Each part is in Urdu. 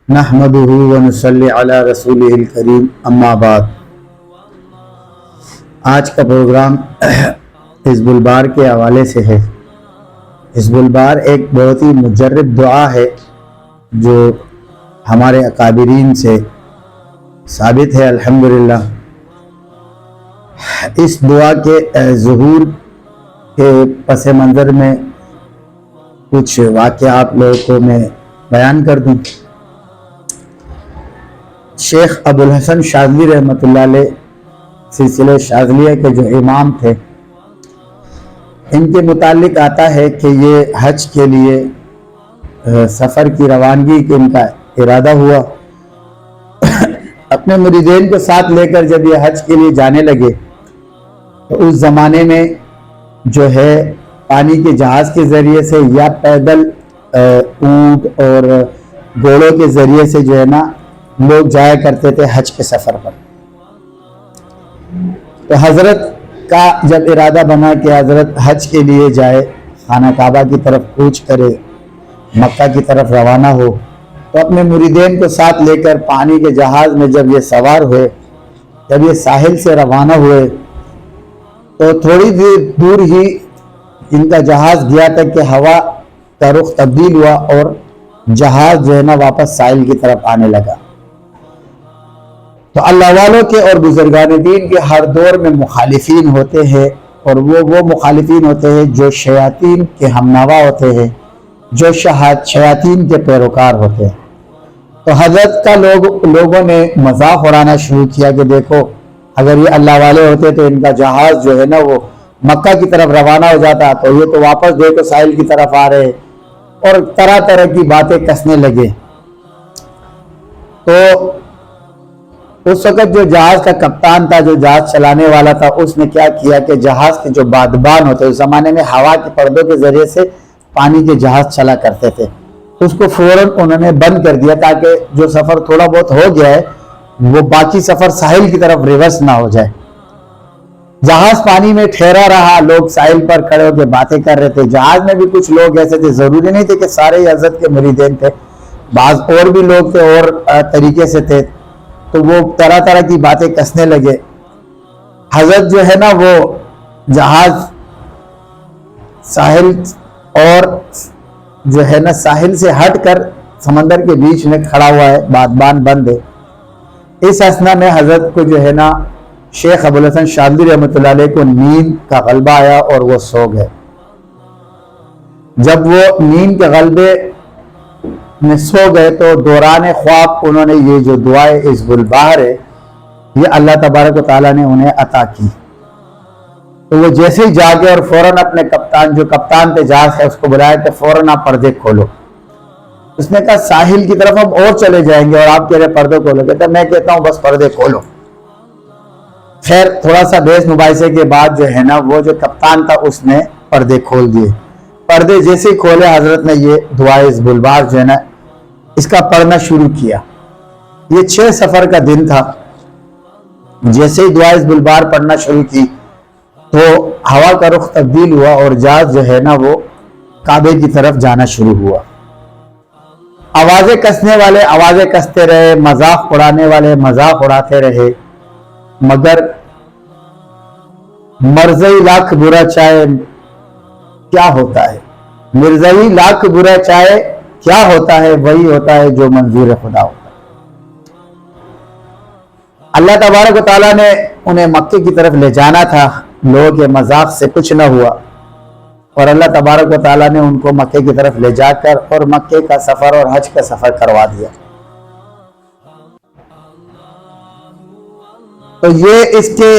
نحمدہ ونصلی علی رسولہ الکریم اما بعد۔ آج کا پروگرام حزب البار کے حوالے سے ہے۔ حزب البار ایک بہت ہی مجرب دعا ہے جو ہمارے اکابرین سے ثابت ہے الحمدللہ۔ اس دعا کے ظہور کے پس منظر میں کچھ واقعہ آپ لوگوں کو میں بیان کر دوں۔ شیخ ابو الحسن شاذلی رحمۃ اللہ علیہ سلسلہ شاذلیہ کے جو امام تھے، ان کے متعلق آتا ہے کہ یہ حج کے لیے سفر کی روانگی کے ان کا ارادہ ہوا۔ اپنے مریدین کو ساتھ لے کر جب یہ حج کے لیے جانے لگے تو اس زمانے میں جو ہے پانی کے جہاز کے ذریعے سے یا پیدل اونٹ اور گھوڑوں کے ذریعے سے جو ہے نا لوگ جایا کرتے تھے حج کے سفر پر۔ تو حضرت کا جب ارادہ بنا کہ حضرت حج کے لیے جائے، خانہ کعبہ کی طرف کوچ کرے، مکہ کی طرف روانہ ہو، تو اپنے مریدین کو ساتھ لے کر پانی کے جہاز میں جب یہ سوار ہوئے، جب یہ ساحل سے روانہ ہوئے تو تھوڑی دور ہی ان کا جہاز گیا تک کہ ہوا کا رخ تبدیل ہوا اور جہاز جو ہے نا واپس ساحل کی طرف آنے لگا۔ تو اللہ والوں کے اور بزرگان دین کے ہر دور میں مخالفین ہوتے ہیں، اور وہ مخالفین ہوتے ہیں جو شیاطین کے ہمنوا ہوتے ہیں، جو شیاطین کے پیروکار ہوتے ہیں۔ تو حضرت کا لوگوں نے مذاق اڑانا شروع کیا کہ دیکھو اگر یہ اللہ والے ہوتے تو ان کا جہاز جو ہے نا وہ مکہ کی طرف روانہ ہو جاتا، تو یہ تو واپس دیکھو ساحل کی طرف آ رہے، اور طرح طرح کی باتیں کسنے لگے۔ تو اس وقت جو جہاز کا کپتان تھا، جو جہاز چلانے والا تھا، اس نے کیا کیا کہ جہاز کے جو بادبان ہوتے، اس زمانے میں ہوا کے پردوں کے ذریعے سے پانی کے جہاز چلا کرتے تھے، اس کو فوراً انہوں نے بند کر دیا تاکہ جو سفر تھوڑا بہت ہو گیا ہے وہ باقی سفر ساحل کی طرف ریورس نہ ہو جائے۔ جہاز پانی میں ٹھہرا رہا، لوگ ساحل پر کھڑے ہو کے باتیں کر رہے تھے۔ جہاز میں بھی کچھ لوگ ایسے تھے، ضروری نہیں تھے کہ سارے ہی حضرت کے مریدین تھے، بعض اور بھی لوگ تھے اور طریقے سے تھے، تو وہ طرح طرح کی باتیں کسنے لگے۔ حضرت جو ہے نا وہ جہاز ساحل اور جو ہے نا ساحل سے ہٹ کر سمندر کے بیچ میں کھڑا ہوا ہے، بادبان بند ہے۔ اس اثنا میں حضرت کو جو ہے نا شیخ ابو الحسن شاذلی رحمۃ اللہ علیہ کو نیند کا غلبہ آیا اور وہ سو گئے۔ جب وہ نیند کے غلبے میں سو گئے تو دوران خواب انہوں نے یہ جو دعائے حزب البار ہے یہ اللہ تبارک و تعالیٰ نے انہیں عطا کی۔ تو وہ جیسے ہی جاگے اور فوراً اپنے کپتان تھے جہاز کا، اس کو بلایا کہ فوراً آپ پردے کھولو۔ اس نے کہا ساحل کی طرف ہم اور چلے جائیں گے اور آپ کہہ رہے پردے کھولو، کہتا میں کہتا ہوں بس پردے کھولو۔ خیر تھوڑا سا بحث مباحثے کے بعد جو ہے نا وہ جو کپتان تھا اس نے پردے کھول دیے۔ پردے جیسے ہی کھولے حضرت نے یہ دعائے حزب البار جو ہے نا اس کا پڑھنا شروع کیا۔ یہ 6 سفر کا دن تھا۔ جیسے ہی دعائے حزب البار پڑھنا شروع کی تو ہوا کا رخ تبدیل ہوا اور جہاز جو ہے نا وہ کعبے کی طرف جانا شروع ہوا۔ آوازیں کسنے والے آوازیں کستے رہے، مذاق اڑانے والے مذاق اڑاتے رہے، مگر مرضی لاکھ برا چاہے کیا ہوتا ہے، مرضی لاکھ برا چاہے کیا ہوتا ہے، وہی ہوتا ہے جو منظور خدا ہوتا ہے۔ اللہ تبارک و تعالیٰ نے انہیں مکے کی طرف لے جانا تھا، لوگوں کے مذاق سے کچھ نہ ہوا، اور اللہ تبارک و تعالیٰ نے ان کو مکے کی طرف لے جا کر اور مکے کا سفر اور حج کا سفر کروا دیا۔ تو یہ اس کے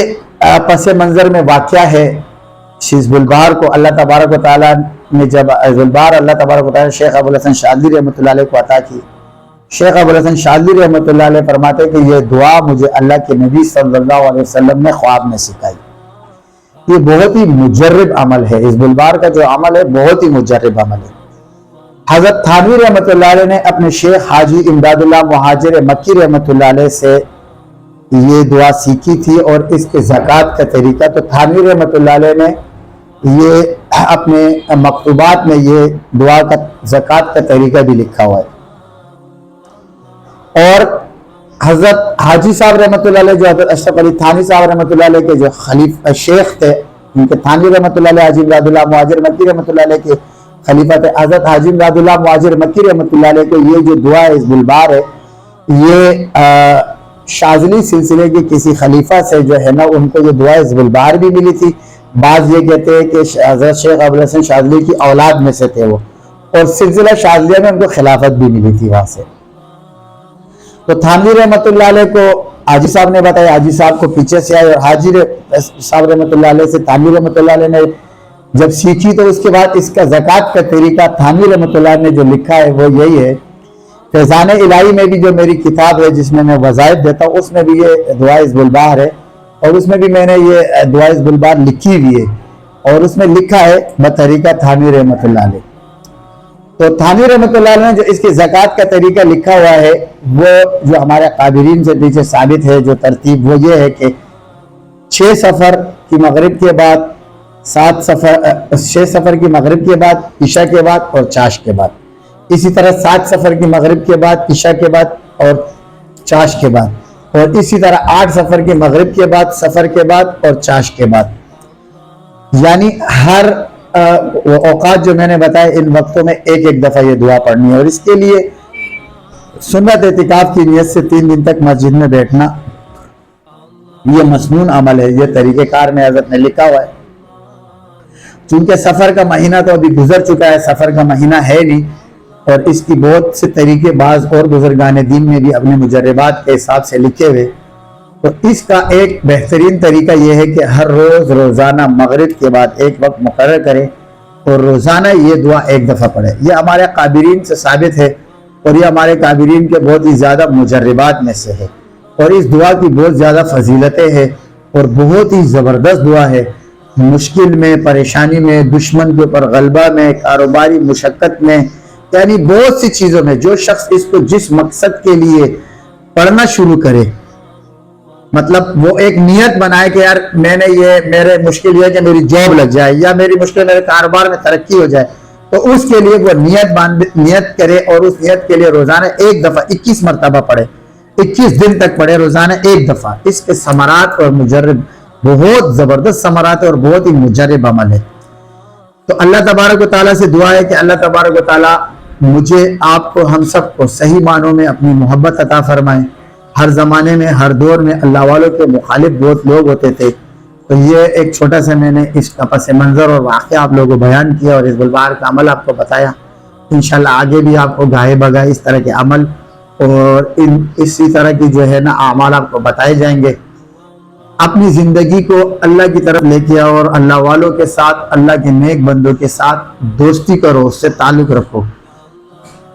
پس منظر میں واقعہ ہے۔ حزب البار کو اللہ تبارک و تعالیٰ نے جب حزب البار اللہ تبارک و تعالیٰ نے شیخ ابو الحسن شاذلی رحمۃ اللہ علیہ کو عطا کی، شیخ ابو الحسن شاذلی رحمۃ اللہ علیہ فرماتے کہ یہ دعا مجھے اللہ کے نبی صلی اللہ علیہ وسلم نے خواب میں سکھائی۔ یہ بہت ہی مجرب عمل ہے، حزب البار کا جو عمل ہے بہت ہی مجرب عمل ہے۔ حضرت تھانوی رحمۃ اللہ علیہ نے اپنے شیخ حاجی امداد اللہ مہاجر مکی رحمۃ اللہ علیہ سے یہ دعا سیکھی تھی، اور اس کے زکوٰۃ کا طریقہ تو تھانوی رحمۃ اللہ علیہ نے یہ اپنے مکتوبات میں یہ دعا کا زکوٰۃ کا طریقہ بھی لکھا ہوا ہے۔ اور حضرت حاجی صاحب رحمۃ اللہ علیہ جو حضرت اشرف علی تھانی صاحب رحمۃ اللہ علیہ کے جو خلیفہ شیخ تھے، ان کے تھانی رحمۃ اللہ علیہ، حاجی امداد اللہ مہاجر مکی رحمۃ اللہ علیہ کے خلیفہ تھے، حضرت حاجی امداد اللہ مہاجر مکی رحمۃ اللہ علیہ کو یہ جو دعا حزب البار ہے، یہ شاذلی سلسلے کے کسی خلیفہ سے جو ہے نا ان کو یہ دعا حزب البار بھی ملی تھی۔ بعض یہ کہتے ہیں کہ حضرت شیخ ابوالحسن شاذلی کی اولاد میں سے تھے وہ، اور سلسلہ شاذلیہ میں ان کو خلافت بھی ملی تھی وہاں سے۔ تو تھانوی رحمۃ اللہ علیہ کو حاجی صاحب نے بتایا، حاجی صاحب کو پیچھے سے آئے، اور حاجی صاحب رحمۃ اللہ علیہ سے تھانوی رحمۃ اللہ علیہ نے جب سیکھی تو اس کے بعد اس کا زکوٰۃ کا طریقہ تھانوی رحمۃ اللہ نے جو لکھا ہے وہ یہی ہے۔ فیضان الہی میں بھی جو میری کتاب ہے جس میں میں وظائف دیتا ہوں، اس میں بھی یہ دعا حزب البار ہے، اور اس میں بھی میں نے یہ دعا حزب البار لکھی ہوئی ہے، اور اس میں لکھا ہے بطریقہ تھانوی رحمۃ اللہ علیہ۔ تو تھانوی رحمۃ اللہ علیہ نے جو اس کی زکوٰۃ کا طریقہ لکھا ہوا ہے، وہ جو ہمارے قابرین سے پیچھے ثابت ہے، جو ترتیب وہ یہ ہے کہ 6 سفر کی مغرب کے بعد 6 سفر کی مغرب کے بعد، عشاء کے بعد اور چاش کے بعد، اسی طرح 7 سفر کی مغرب کے بعد، عشاء کے بعد اور چاش کے بعد، اور اسی طرح 8 سفر کی مغرب کے بعد، سفر کے بعد اور چاش کے بعد، یعنی ہر اوقات جو میں نے بتائے ان وقتوں میں ایک دفعہ یہ دعا پڑھنی ہے۔ اور اس کے لیے سنت اعتکاف کی نیت سے 3 دن تک مسجد میں بیٹھنا یہ مسنون عمل ہے، یہ طریقہ کار میں حضرت نے لکھا ہوا ہے۔ چونکہ سفر کا مہینہ تو ابھی گزر چکا ہے، سفر کا مہینہ ہے نہیں، اور اس کی بہت سے طریقے بعض اور بزرگان دین میں بھی اپنے مجربات کے حساب سے لکھے ہوئے، تو اس کا ایک بہترین طریقہ یہ ہے کہ ہر روز روزانہ مغرب کے بعد ایک وقت مقرر کرے اور روزانہ یہ دعا ایک دفعہ پڑھے۔ یہ ہمارے قابرین سے ثابت ہے، اور یہ ہمارے قابرین کے بہت ہی زیادہ مجربات میں سے ہے، اور اس دعا کی بہت زیادہ فضیلتیں ہیں، اور بہت ہی زبردست دعا ہے۔ مشکل میں، پریشانی میں، دشمن کے اوپر غلبہ میں، کاروباری مشقت میں، یعنی بہت سی چیزوں میں جو شخص اس کو جس مقصد کے لیے پڑھنا شروع کرے، مطلب وہ ایک نیت بنائے کہ یار میں نے یہ میرے مشکل یہ ہے کہ میری جاب لگ جائے، یا میری مشکل میرے کاروبار میں ترقی ہو جائے، تو اس کے لیے وہ نیت کرے، اور اس نیت کے لیے روزانہ ایک دفعہ 21 مرتبہ پڑھے، 21 دن تک پڑھے روزانہ ایک دفعہ۔ اس کے ثمرات اور مجرب بہت زبردست ثمرات ہے، اور بہت ہی مجرب عمل ہے۔ تو اللہ تبارک و تعالیٰ سے دعا ہے کہ اللہ تبارک و تعالیٰ مجھے، آپ کو، ہم سب کو صحیح معنوں میں اپنی محبت عطا فرمائے۔ ہر زمانے میں، ہر دور میں اللہ والوں کے مخالف بہت لوگ ہوتے تھے، تو یہ ایک چھوٹا سا میں نے اس کا پس منظر اور واقعہ آپ لوگوں کو بیان کیا، اور حزب البار کا عمل آپ کو بتایا۔ انشاءاللہ آگے بھی آپ کو گاہے بگاہے اس طرح کے عمل اور اسی طرح کی جو ہے نا اعمال آپ کو بتائے جائیں گے۔ اپنی زندگی کو اللہ کی طرف لے کے آؤ، اور اللہ والوں کے ساتھ، اللہ کے نیک بندوں کے ساتھ دوستی کرو، اس سے تعلق رکھو۔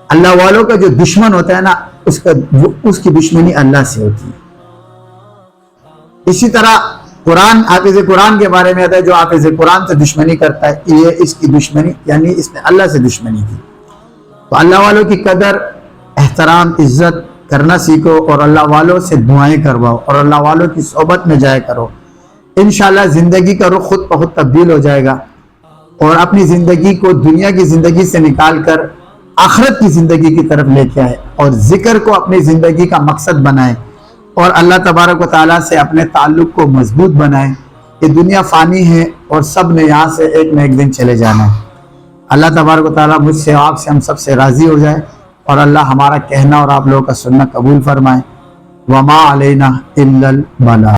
اللہ والوں کا جو دشمن ہوتا ہے نا، اس کی دشمنی اللہ سے ہوتی ہے۔ اسی طرح قرآن، حافظ قرآن کے بارے میں آتا ہے، جو حافظ قرآن سے دشمنی کرتا ہے، یہ اس کی دشمنی، یعنی اس نے اللہ سے دشمنی کی۔ تو اللہ والوں کی قدر، احترام، عزت کرنا سیکھو، اور اللہ والوں سے دعائیں کرواؤ، اور اللہ والوں کی صحبت میں جایا کرو۔ انشاءاللہ زندگی کا رخ خود بخود تبدیل ہو جائے گا، اور اپنی زندگی کو دنیا کی زندگی سے نکال کر آخرت کی زندگی کی طرف لے کے آئے، اور ذکر کو اپنی زندگی کا مقصد بنائے، اور اللہ تبارک و تعالیٰ سے اپنے تعلق کو مضبوط بنائے۔ یہ دنیا فانی ہے، اور سب نے یہاں سے ایک نہ ایک دن چلے جانا ہے۔ اللہ تبارک و تعالیٰ مجھ سے، آپ سے، ہم سب سے راضی ہو جائے، اور اللہ ہمارا کہنا اور آپ لوگوں کا سننا قبول فرمائے۔ وما علینا الا البلاغ۔